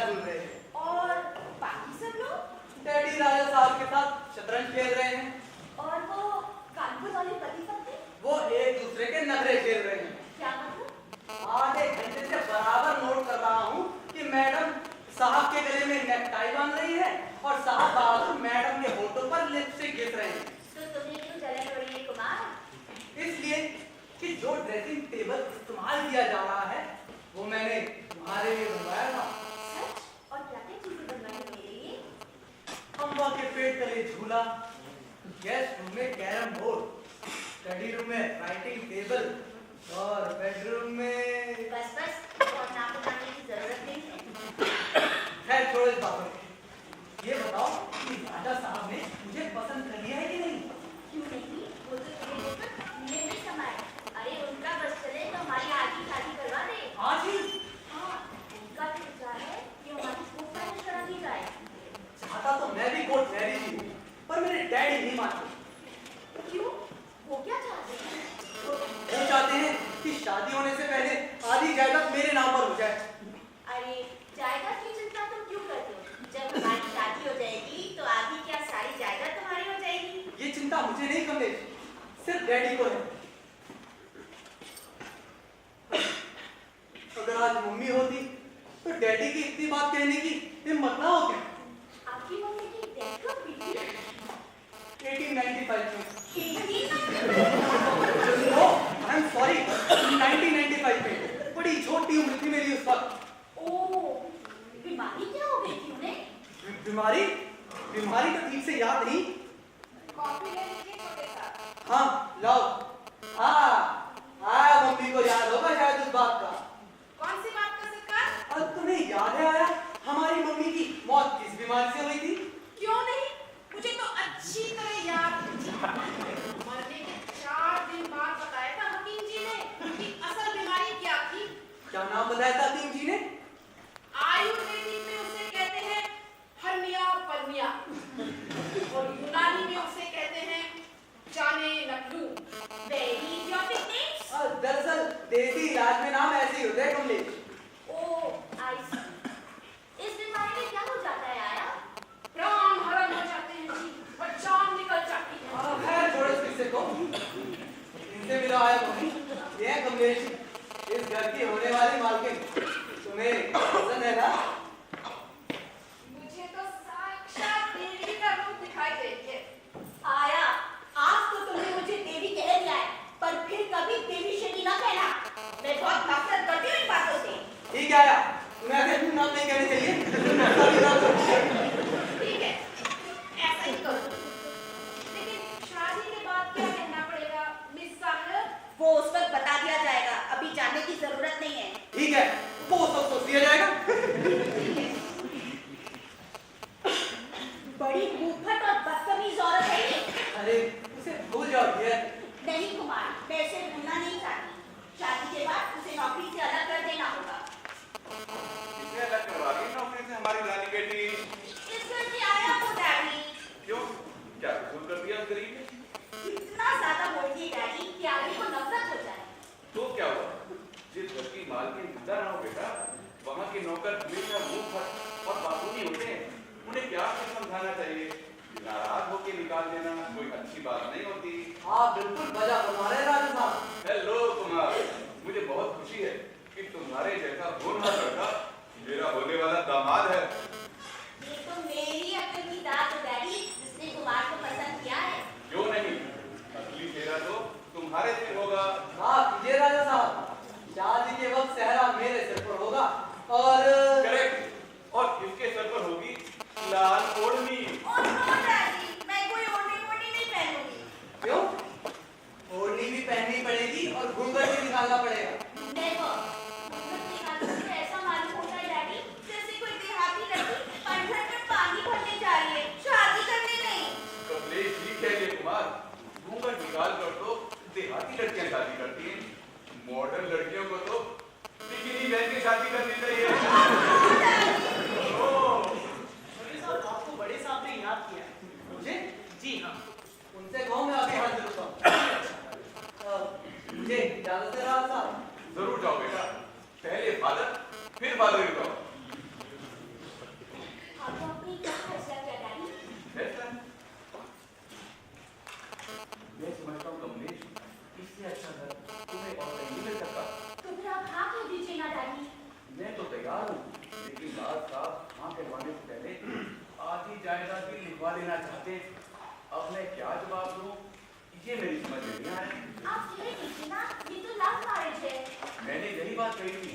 झूल रहे हैं। और बाकी सब लोग? डैडी राजा साहब के साथ शतरंज खेल रहे हैं। और वो कानपुर वाले पति पत्नी? वो एक दूसरे के नखरे खेल रहे हैं। क्या मतलब? आधे घंटे से बराबर नोट कर रहा हूँ कि मैडम साहब के गले में नेकटाई बांध रही है और साहब बाबू मैडम के होठों पर लिपस्टिक घिस रहे हैं। तो तुम्हें क्यों जलन हो रही है कुमार? इसलिए कि जो ड्रेसिंग टेबल इस्तेमाल किया जा रहा है वो मैंने तुम्हारे लिए बनवाया था। सच? और क्या-क्या चीजें बनवाई मेरे लिए? अम्मा के पेट तले झूला, गेस्ट रूम में कैरम बोर्ड, स्टडी रूम में राइटिंग टेबल और बेडरूम में बस बहुत नाम बताने की जरूरत नहीं है। खैर छोड़ो इस बात को। ये बताओ कि राजा साहब ने मुझे पसंद कर लिया है कि नहीं? क्यों नहीं? वो तो तुम्हें देखकर मिले नहीं समाये। अरे उनका बस चले तो हमारी आज ही शादी करवा दे। आज ही? हाँ, उनका तो विचार है कि हमारी कोर्ट मैरिज करा दी जाए। चाहता तो मैं भी कोर्ट मैरिज ही हूँ, पर मेरे डैडी नहीं मानते। क्यों? वो क्या चाहते हैं? वो चाहते हैं कि शादी होने से पहले आधी जायदाद मेरे नाम पर हो जाए। अरे जायदाद की चिंता तुम क्यों करते हो? जब हमारी शादी हो जाएगी तो आधी क्या सारी जायदाद तुम्हारी हो जाएगी। ये चिंता मुझे नहीं कमलेश, सिर्फ डैडी को है। अगर आज मम्मी होती तो डैडी की इतनी बात कहने की हिम्मत ना हो क्या? आपकी मम्मी की डेथ कब हुई थी? 1895 में। 1895? नो, आई एम सॉरी, 1995 में। बड़ी छोटी उम्र थी मेरी उस वक्त। ओह, बीमारी क्या हो गई थी उन्हें? बीमारी? बीमारी तो ठीक से याद नहीं। कॉफी ले लीजिए छोटे साहब। हाँ, लाओ। हाँ, मम्मी को याद होगा शायद उस बात का। कौन सी बात का सरकार? और तुम्हें याद है आया हमारी मम्मी की मौत किस बीमारी से हुई थी? क्यों नहीं? मुझे तो अच्छी तरह याद है। मरने के 4 दिन बाद बताया था हकीम जी ने कि असल बीमारी क्या थी। क्या नाम बताया था हकीम जी ने? आयुर्वेदिक में उसे कहते हैं हर्निया परनिया और यूनानी में उसे कहते हैं जाने नकलू। Very idiotic names. दरअसल देसी इलाज में नाम ऐसे ही होते हैं कमलेश। ओह, आई सी। इस बीमारी में क्या हो जाता है आया? प्राण हरण हो जाते हैं जी और जान निकल जाती है। खैर छोड़ो इस किस्से को। इनसे मिलो आया मम्मी। ये है कमलेश, इस घर की होने वाली मालकिन। तुम्हें पसंद है ना? मुझे तो साक्षात देवी का रूप दिखाई देती है। आया, आज तो तुमने मुझे देवी कह दिया है, पर फिर कभी देवी शनी ना कहना। मैं बहुत नफरत करती हूँ इन बातों से। ठीक है आया, तुम्हें ऐसे नाम नहीं कहने चाहिए। ठीक है, ऐसा ही करो। लेकिन शादी के बाद क्या कहना पड़ेगा मिस साहब? वो उस वक्त बता दिया जाएगा, अभी जानने की जरूरत नहीं है। ठीक है, वो सब सोच दिया जाएगा। बड़ी मुफ्त और बदतमीज औरत है ये। अरे उसे भूल जाओ ये। नहीं कुमार, मैं इसे भूलना नहीं चाहती। शादी के बाद उसे नौकरी से अलग कर देना होगा। किसने अलग करवा दी नौकरी से हमारी रानी बेटी? इस घर से आया वो डैडी। क्यों? क्या कसूर कर दिया उस गरीब ने? इतना ज्यादा बोल दिए डैडी कि आगे को नफरत हो जाए। तो क्या हुआ? जिस घर की मालकिन जिंदा ना हो बेटा, वहाँ के नौकर हमेशा मुंह फट और बातूनी होते हैं। उन्हें प्यार से समझाना चाहिए। नाराज होकर निकाल देना कोई अच्छी बात नहीं होती। आप बिल्कुल बजा बता रहे राजा साहब। हेलो कुमार, मुझे बहुत खुशी है कि तुम्हारे जैसा होनहार लड़का मेरा होने वाला दामाद है। ये तो मेरी अक्ल की दाद है डैडी, जिसने कुमार को पसंद किया है। क्यों नहीं? असली चेहरा तो तुम्हारे सिर होगा। हाँ कीजिए राजा साहब, शादी के वक्त सहरा मेरे सिर पर होगा और करेक्ट, और किसके सर पर होगी लाल ओढ़नी। और नो डैडी, मैं कोई ओढ़नी नहीं पहनूंगी। क्यों? ओढ़नी भी पहननी पड़ेगी और घूंघट भी निकालना पड़ेगा। नेवर। घूंघट निकालने से ऐसा मालूम होता है डैडी जैसे कोई चाहते हैं। अब मैं क्या जवाब दूं, ये मेरी समझ में नहीं आ रही। आप कह दीजिए ना, ये तो लव मैरिज है। मैंने यही बात कही थी,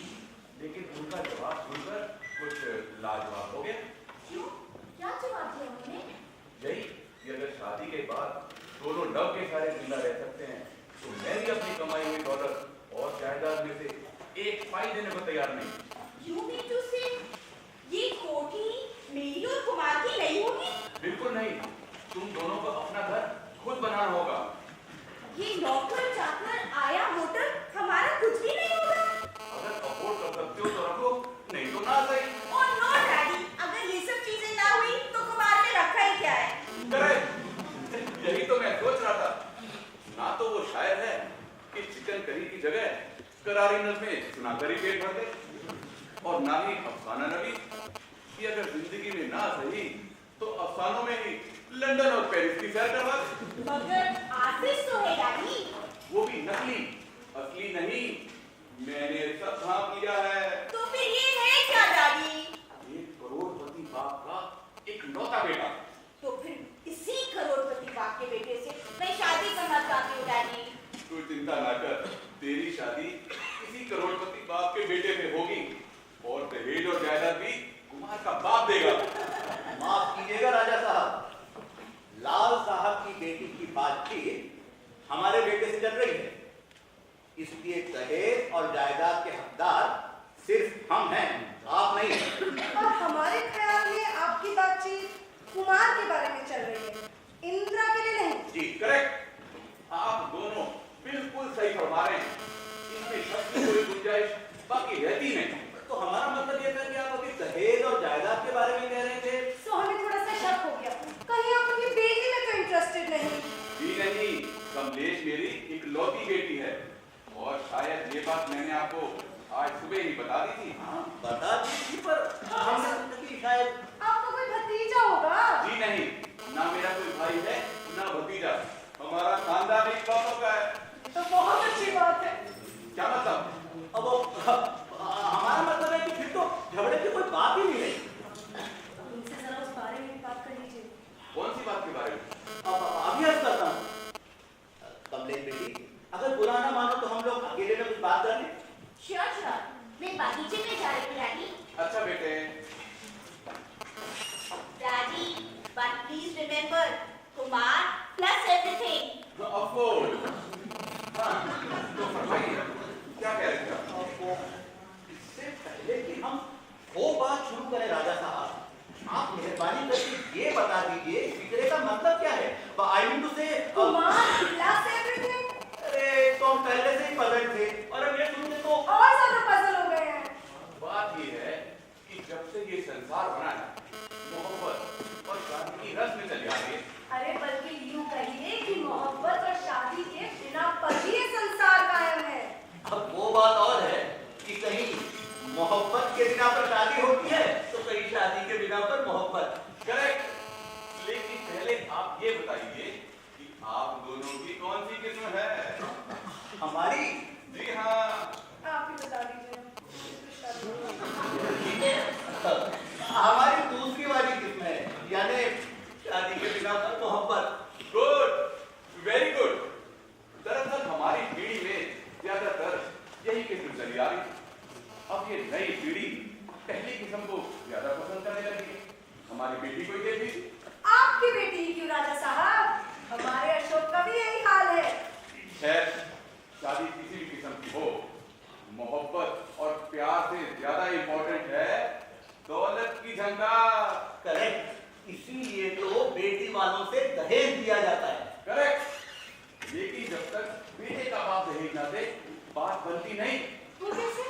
लेकिन उनका जवाब सुनकर कुछ लाजवाब हो गया। क्यों? क्या जवाब दिया उन्होंने? यही कि अगर शादी के बाद दोनों लव के सारे जिंदा रह सकते हैं, तो मैं भी अपनी कमाई हुई दौलत और जायदाद में से एक पाई देने को तैयार नहीं। You mean to say, ये कोठी मेरी और कुमार की नहीं होगी? बिल्कुल नहीं, तुम दोनों को अपना घर खुद बनाना होगा। ये नौकर चाकर आया होटल हमारा कुछ भी नहीं होगा। अगर अफोर्ड कर सकते हो तो रखो, नहीं तो ना सही। और नो डैडी, अगर ये सब चीजें ना हुई तो कुमार ने रखा ही क्या है? करेक्ट, यही तो मैं सोच रहा था। ना तो वो शायर है कि चिकन करी की जगह करारी नज़में सुनाकर ही पेट भर दे, और ना ही अफसाना नबी कि अगर जिंदगी में ना सही तो अफसानों में ही लंदन और पेरिस की सैर करवा दे। मगर आर्टिस्ट तो है डैडी। वो भी नकली, असली नहीं। मैंने सब भाप लिया है। तो फिर ये है क्या डैडी? एक करोड़पति बाप का एक लौता बेटा। तो फिर इसी करोड़पति बाप के बेटे से मैं शादी करना चाहती हूँ डैडी। तू चिंता ना कर, तेरी शादी किसी करोड़पति बाप के बेटे से होगी, और दहेज और जायदाद भी कुमार का बाप देगा। माफ कीजिएगा राजा साहब, लाल साहब की बेटी की बातचीत हमारे बेटे से चल रही है, इसलिए दहेज और जायदाद के हकदार सिर्फ हम हैं, आप नहीं। और हमारे ख्याल में आपकी बातचीत कुमार के बारे में चल रही है, इंदिरा के लिए नहीं। जी करेक्ट, आप दोनों बिल्कुल सही फरमा रहे हैं। इसमें शक की कोई गुंजाइश बाकी रहती नहीं। तो हमारा मतलब ये था कि आप अभी दहेज और जायदाद के बारे में कह रहे थे। तो हमें थोड़ा सा शक हो गया, कहीं आप उनकी बेटी में तो इंटरेस्टेड नहीं। जी नहीं, कमलेश मेरी इकलौती बेटी है, और शायद ये बात मैंने आपको आज सुबह ही बता दी थी। हाँ बता दी थी, पर हमने सोचा कि शायद आपका कोई भतीजा होगा। जी नहीं, ना मेरा कोई भाई है ना भतीजा, हमारा खानदान इकलौतों का है। तो बहुत अच्छी बात है। क्या मतलब? अब हमारा मतलब है कि फिर तो झगड़े की कोई बात ही नहीं रही। उनसे जरा उस बारे में बात कर लीजिए। कौन सी बात के बारे में? अब अभी अर्ज करता हूँ। कमलेश बेटी, अगर बुरा ना मानो तो हम लोग अकेले में कुछ बात कर लें। श्योर श्योर, मैं बगीचे में जा रही हूँ डैडी। अच्छा बेटे। Daddy, but please remember, Kumar plus everything. Of course. हाँ, तो फरमाइए, क्या कह रहे थे आप? इससे पहले कि हम वो बात शुरू करें राजा साहब, आप मेहरबानी करके ये बता दीजिए फिक्रे का मतलब क्या है? आई मीन टू से कुमार plus everything? अरे तो हम पहले से ही पजल थे, और अब ये सुनते तो और ज्यादा पजल हो गए हैं। बात ये है कि जब से ये संसार बना है, मोहब्बत और शादी की रस्म चली आ रही है। अरे बल्कि यूं कहिए कि मोहब्बत और शादी के बिना पर ही ये संसार कायम है। अब वो बात और है कि कहीं मोहब्बत के बिना पर शादी होती है, तो कहीं शादी के बिना पर मोहब्बत। करेक्ट, लेकिन पहले आप ये बताइए कि आप दोनों की कौन सी किस्म है? हमारी जी हाँ। आप ही बता दीजिए। हमारी दूसरी वाली किस्म है, यानी शादी के बिना पर मोहब्बत। Good, very good. दरअसल हमारी पीढ़ी में ज्यादातर यही किस्म चली आ रही है। अब ये नई पीढ़ी पहली किस्म को ज्यादा पसंद करने लगी है। हमारी बेटी को ही देखिए। आपकी बेटी ही क्यों राजा साहब, हमारे अशोक का भी यही हाल है। खैर, शादी किसी भी किस्म की हो, मोहब्बत और प्यार से ज्यादा इंपॉर्टेंट है दौलत की झंकार। करेक्ट, इसीलिए तो बेटी वालों से दहेज दिया जाता है। करेक्ट, लेकिन जब तक बेटे का बाप दहेज ना दे, बात बनती नहीं। वो कैसे?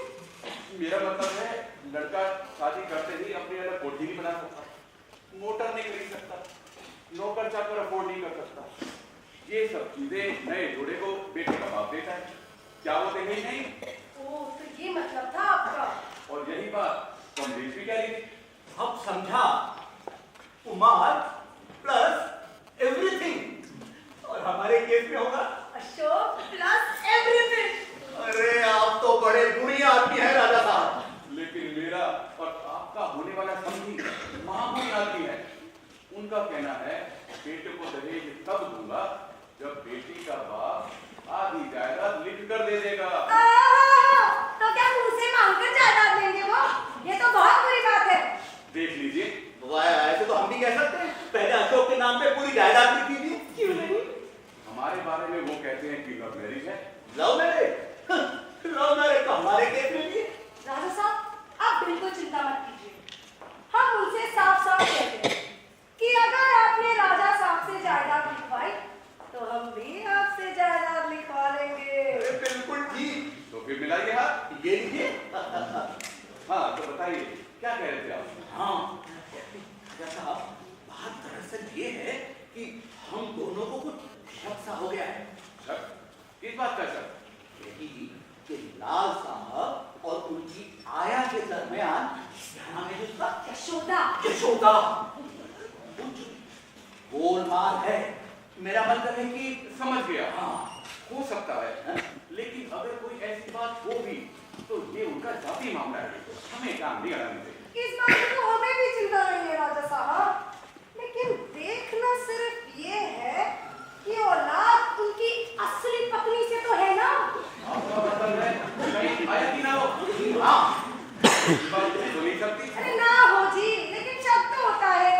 मेरा मतलब है, लड़का शादी करते ही अपनी अलग कोठी नहीं बना सकता, मोटर नहीं खरीद सकता, नौकर चाकर अफोर्ड नहीं कर सकता। ये सब चीजें नए जोड़े को बेटे का बाप देता है। क्या वो दहेज नहीं? ओह, तो ये मतलब था आपका। और यही बात कमलेश भी कह रही थी। अब समझा, कुमार प्लस एवरीथिंग, और हमारे केस में होगा अशोक प्लस एवरीथिंग। अरे आप तो बड़े बुरी आदमी है राजा साहब। लेकिन मेरा और आपका होने वाला समझी महामूली आदमी है। उनका कहना है बेटे को दहेज तब दूंगा जब बेटी का बाप आधी जायदाद लिख कर दे देगा। तो क्या मुंह से मांगकर जायदाद देंगे वो? ये तो बहुत बुरी बात है। देख लीजिए। ऐसे तो हम भी कह सकते हैं, पहले अशोक के नाम पे पूरी जायदाद लिख दीजिए। क्यों नहीं? हमारे बारे में वो कहते हैं कि लव मैरिज है। Love marriage? लव मैरिज तो हमारे केस में भी है। राजा साहब, आप बिल्कुल चिंता मत कीजिए। हम उनसे साफ-साफ कहते हैं कि अगर आपने राजा साहब से जायदाद लिखवाई, तो हम भी आपसे जायदाद लिखवा लेंगे। बिल्कुल ठीक। तो फिर मिलाइए हाथ। ये लीजिए। हाँ, तो बताइए क्या कह रहे थे आप? हाँ, साहब, बात दरअसल ये है कि हम दोनों को कुछ शक सा हो गया है। शक? किस बात का शक? यही कि लाल साहब और उनकी आया के दरमियान हमें उसका यशोदा कुछ गोलमाल है। मेरा मतलब है कि समझ गया। हाँ, हो सकता है, लेकिन अगर कोई ऐसी बात हो भी तो ये उनका जाति मामला है, हमें काम नहीं कराने देंगे। इस बात की तो हमें भी चिंता नहीं है राजा साहब, लेकिन देखना सिर्फ ये है कि औलाद उनकी असली पत्नी से तो है ना? आपका मतलब है कहीं आया कि ना हो? हाँ, बात तो नहीं सकती। अरे ना हो जी, लेकिन शक तो होता है।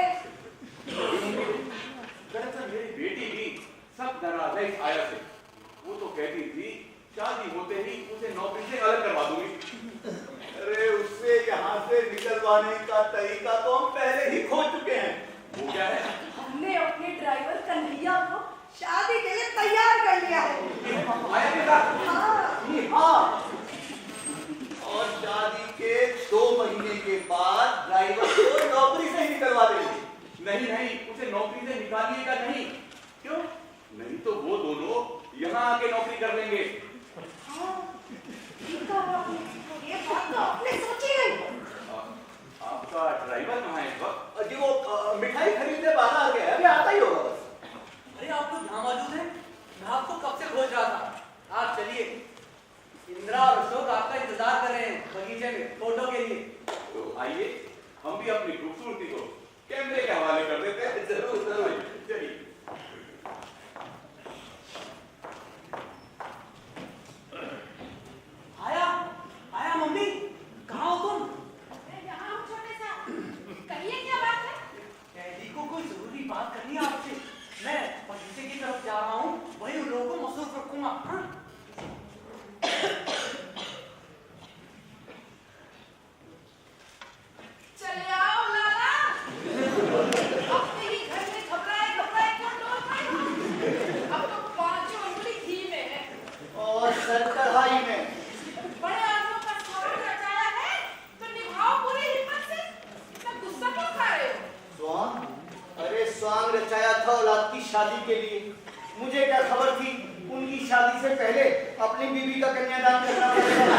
दरअसल मेरी बेटी भी सब नाराज है इस आया से। वो तो कहती थी शादी होते ही उसे नौकरी से अलग करवा दूंगी। अरे उससे यहाँ से निकलवाने का तरीका तो हम पहले ही खोज चुके हैं। वो क्या है? हमने अपने ड्राइवर कन्हैया को शादी के लिए तैयार कर लिया है। आया के साथ? हाँ, और शादी के 2 महीने के बाद ड्राइवर को नौकरी से ही निकलवा देंगे। नहीं, उसे नौकरी से निकालिएगा नहीं। क्यों? नहीं तो वो दोनों यहाँ आके नौकरी कर लेंगे। ये बात तो आपने सोची नहीं। आपका ड्राइवर कहाँ है इस वक्त? जी वो मिठाई खरीदने बाजार गया है, अभी आता ही होगा बस। अरे आप लोग यहाँ मौजूद हैं? मैं आपको कब से खोज रहा था। आप चलिए, इंदिरा और अशोक आपका इंतजार कर रहे हैं बगीचे में फोटो के लिए। तो आइए, हम भी अपनी खूबसूरती को कैमरे के हवाले कर देते हैं। जरूर। चलिए। आया मम्मी, कहाँ हो तुम? मैं यहाँ हूँ छोटे साहब। कहिए क्या बात है? डैडी को कोई जरूरी बात करनी है आपसे। मैं बगीचे की तरफ जा रहा हूँ, वहीं उन लोगों को मसरूफ रखूंगा। हाँ? चले आओ लाला। अपने ही घर में घबराए क्यों डोल पड़े? अब तो 5 उंगली घी में है। और सर कढ़ाई में। बड़े आदमियों का स्वागत रचाया है, तो निभाओ पूरी हिम्मत से। इतना गुस्सा क्यों खा रहे हो? स्वांग? अरे स्वांग रचाया था औलाद की शादी के लिए। मुझे क्या खबर थी उनकी शादी से पहले अपनी बीवी का कन्यादान करना पड़ेगा।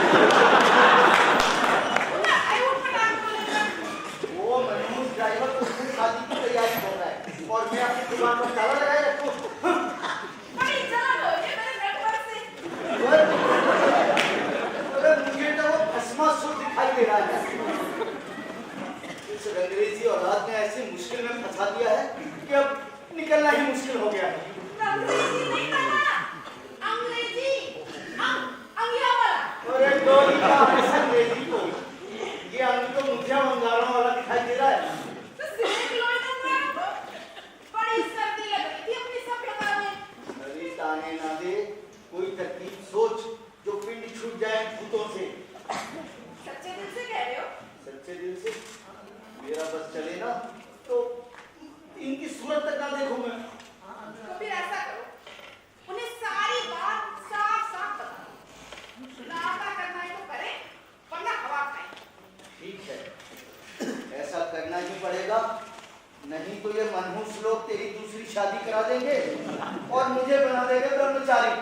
वो मनोज ड्राइवर तो उसकी शादी की तैयारी कर रहा है और मैं अपनी दुकान पर ताला लगाए रखूं। बड़ी जलन हो रही है मेरे नेटवर्क से। अरे मुझे तो वो भस्मासुर दिखाई दे रहा है। इस अंग्रेजी औलाद ने ऐसी मुश्किल में फंसा दिया है कि अब निकलना ही मुश्किल हो गया है। अंग्रेजी नहीं करना, अंग्रेजी, अंगिया वाला। अरे डोली का अंग्रेजी को ये अंग तो मुझे मंगाना वाला दिखाई दे रहा है। तो सिर्फ लोई लग रहा है आपको? बड़ी सर्दी लग रही थी अपनी सभ्यता में। अरे ताने ना दे, कोई तरकीब सोच जो पिंड छूट जाए भूतों से। सच्चे दिल से कह रहे हो? सच्चे दिल से मेरा बस चले ना तो इनकी सूरत तक ना देखूं मैं। तो फिर ऐसा करो, उन्हें सारी बात साफ बताओ। नाता करना है तो करें, वरना हवा खाएं। ठीक है, ऐसा करना ही पड़ेगा, नहीं तो ये मनहूस लोग तेरी दूसरी शादी करा देंगे और मुझे बना देंगे ब्रह्मचारी।